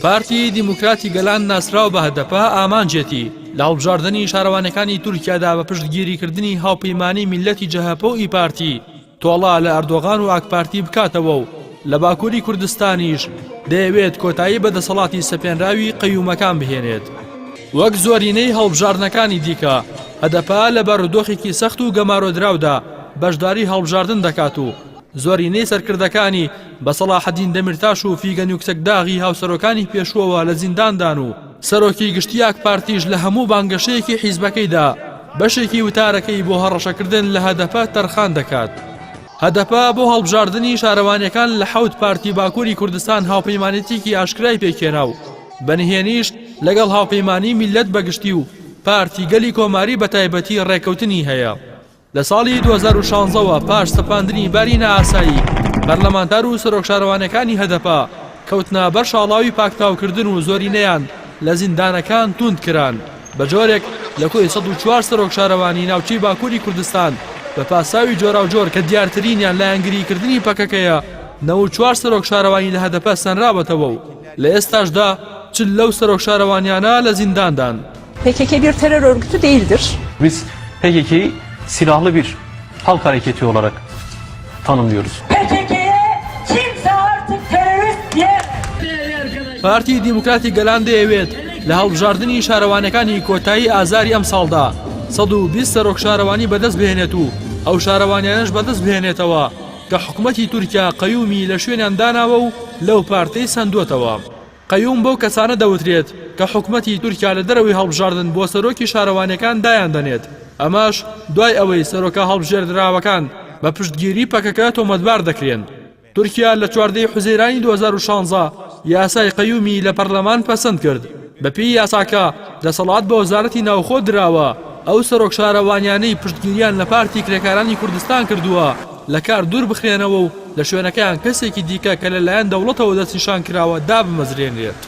پارتی دیموکراتی گەلان ناسراو بە هەدەپە ئامانجێتی لە هەڵبژاردننی شارەوانەکانی تورکیادا بە پشتگیریکردنی هاوپەیمانی میلەتی جەهەپە و ئیپارتی تۆڵا لە ئەردۆغان و ئاکپارتی بکاتەوە و لە باکووری کوردستانیش دەیەوێت کۆتایی بەدەسەڵاتی سەپێنراوی قەیومەکان بهێنێت. وەک زۆرینەی هەڵبژاردنەکانی دیکە هەدەپە لە بەڕودۆخێکی سەخت و گەمارۆدراودا بەشداری هەڵبژاردن دەکات و زۆرینەی سەرکردەکانی بە سەلاحەدین دەمیرتاش و فیگەن یوکسەکداغی هاوسەرۆکانی پێشووەوە لە زینداندان و سەرۆکی گشتی ئاکپارتیش لە هەموو بانگەشەیەکی حیزبەکەیدا بەشێکی وتارەکەی بۆ هەڕەشەکردن لە هەدەپە تەرخان دەکات. هەدەپە بۆ هەڵبژاردننی شارەوانیەکان لە 7 پارتی باکووری کوردستان هاوپەیمانێتێکی ئاشکرای پێکێنا و بەنهێنیش لەگەڵ هاوپەیمانی میلەت بەگشتی و پارتی گەلی کۆماری بە تایبەتی ڕێکەوتنی هەیە. لە ساڵی 2016ەوە پاش سەپاندنی باری نائاسایی پەرلەمانتار و سەرۆک شارەوانەکانی هەدەپە کەوتنە بەر شاڵاوی پاکتاوکردن و زۆرینەیان لە زیندانەکان توند کران بە جۆرێک لە کۆی 104 سەرۆک شارەوانی ناوچەی باکووری کوردستان بە پاساوی جۆرا و جۆر کە دیارترینیان لە یانگریکردنی پەکەکەیە 94 سەرۆک شارەوانی لە هەدەپە سەنرابەتەوە و لە ئێستاشدا چل لەو سەرۆک شارەوانیانە لە زینداندان. PKK bir terör örgütü değildir. Biz PKK'yi silahlı bir halk hareketi olarak tanımlıyoruz. PKK'ye kimse artık terörist diyemez. پارتی دیموکراتی گەلان دەیەوێت لە هەڵبژاردننی شارەوانەکانی کۆتایی ئازاری ئەم ساڵدا 120 سەرۆک شارەوانی بەدەست بهێنێت و ئەو شارەوانیانش بەدەست بهێنێتەوە کە حکوومەتی تورکیا قەیومی لە شوێنیان داناوە و لەو پارتەی سندوتەوە. قەیوم بەو کەسانە دەوترێت کە حکوومەتی تورکیا لە دەرەوەی هەڵبژاردن بۆ سەرۆکی شارەوانەکان دایان دەنێت. ئەماش دوای ئەوەی سەرۆکە هەڵبژێردراوەکان بە پشتگیری پەکەکە تۆمەتبار دەکرێن. تورکیا لە 14 حوزەیرانی 2016 یاسای قەیومی لە پەرلەمان پەسەند کرد. بەپێی یاساکە دەسەڵات بە وەزارەتی ناوخۆ دراوە ئەو سەرۆک شارەوانیانەی پشتگیریان لە پارتی کرێکارانی کوردستان کردووە لە کار دوور بخرێنەوە و لە شوێنەکەیان کەسێکی دیکە کە لەلایەن دەوڵەتەوە دەستنیشان کراوە دابمەزرێنرێت.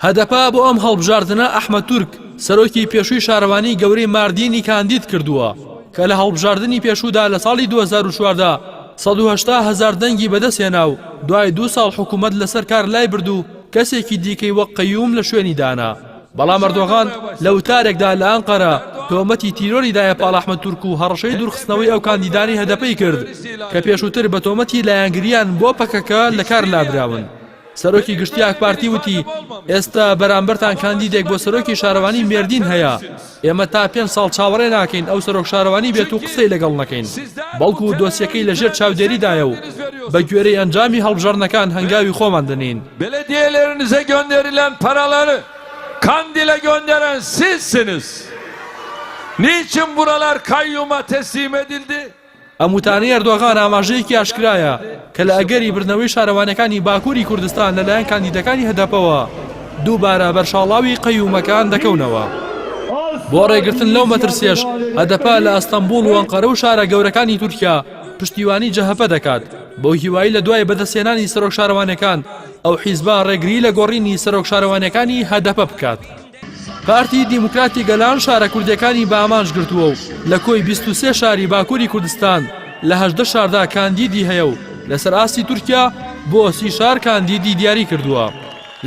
هەدەپە بۆ ئەم هەڵبژاردنە ئەحمەد تورک سەرۆکی پێشووی شارەوانی گەورەی ماردینی کاندید کردووە کە لە هەڵبژاردننی پێشوودا لە ساڵی 2014 180,000 دەنگی بەدەستهێنا و دوای 2 ساڵ حکوومەت لەسەر کار لای برد و کەسێکی دیکەی وەک قەیوم لە شوێنی دانا. بەڵام ئەردۆغان لە وتارێکدا لە ئەنقەرە تۆمەتی تیرۆریدایە پاڵ ئەحمەد تورک و هەڕەشەی دوورخستنەوەی ئەو کاندیدانی هەدەپەی کرد کە پێشووتر بە تۆمەتی لایەنگریان بۆ پەکەکە لە کار لابراون. سەرۆکی گشتی ئاکپارتی وتی ئێستا بەرامبەرتان کاندیدێک بۆ سەرۆکی شارەوانی مێردین هەیە. ئێمە تا 5 ساڵ چاوەڕێ ناکەین ئەو سەرۆک شارەوانی بێت و قسەی لەگەڵ نەکەین. بەڵکو دۆسیەکەی لەژێر چاودێریدایە و بە گوێرەی ئەنجامی هەڵبژاردنەکان هەنگاوی خۆمان دەنین. Belediyelerinize gönderilen paraları Kandil'e gönderen sizsiniz. Niçin buralar kayyuma teslim edildi? ئەموتانەی ئەردۆغان ئاماژەیەکی ئاشکرایە کە لە ئەگەری بردنەوەی شارەوانەکانی باکووری کوردستان لەلایەن کاندیدەکانی هەدەپەوە دووبارە بەرشاڵاوی قەیومەکان دەکەونەوە. بۆ ڕێگرتن لەو مەترسیەش هەدەپە لە ئەستەمبوڵ و ئەنقەرە و شارە گەورەکانی تورکیا پشتیوانی جەهەپە دەکات بۆ هیوایی لە دوای بەدەستهێنانی سەرۆک شارەوانەکان ئەو حیزبە ڕێگری لە گۆڕینی سەرۆک شارەوانەکانی هەدەپە بکات. پارتی دیموکراتی گەلان شارە کوردەکانی بە ئامانج گرتووە و لە کۆی 23 شاری باکووری کوردستان لە 18 شاردا کاندیدی هەیە و لەسەر ئاستی تورکیا بۆ 30 شار کاندیدی دیاری کردووە.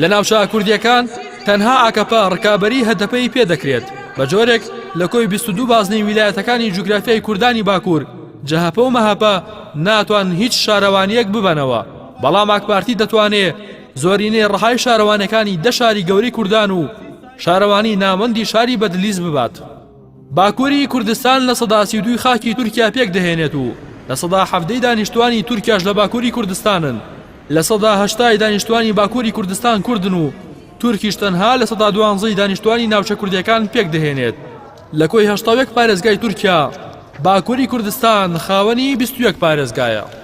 لە ناوچە کوردیەکان تەنها ئاکەپە ڕکابەری هەدەپەی پێدەکرێت بە جۆرێک لە کۆی 22 بازنەی ویلایەتەکانی جوگرافیای کوردانی باکوور جەهەپە و مەهەپە ناتوان هیچ شارەوانیەک ببەنەوە. بەڵام ئاکپارتی دەتوانێت زۆرینەی ڕەهای شارەوانەکانی 10 شاری گەورەی کوردان و شارەوانی نامەندی شاری بەدلیز ببات. باکووری کوردستان لە سەدا 32 خاکی تورکیا پێک دەهێنێت و لە سەدا 17 دانیشتوانی تورکیاش لە باکووری کوردستانن. لە سەدا 8 دانیشتوانی باکووری کوردستان کوردن و تورکیش تەنها لە سەدا 12 دانیشتوانی ناوچە کوردیەکان پێک دەهێنێت. لە کۆی 81 پارێزگای تورکیا باکووری کوردستان خاوەنی 21 پارێزگایە.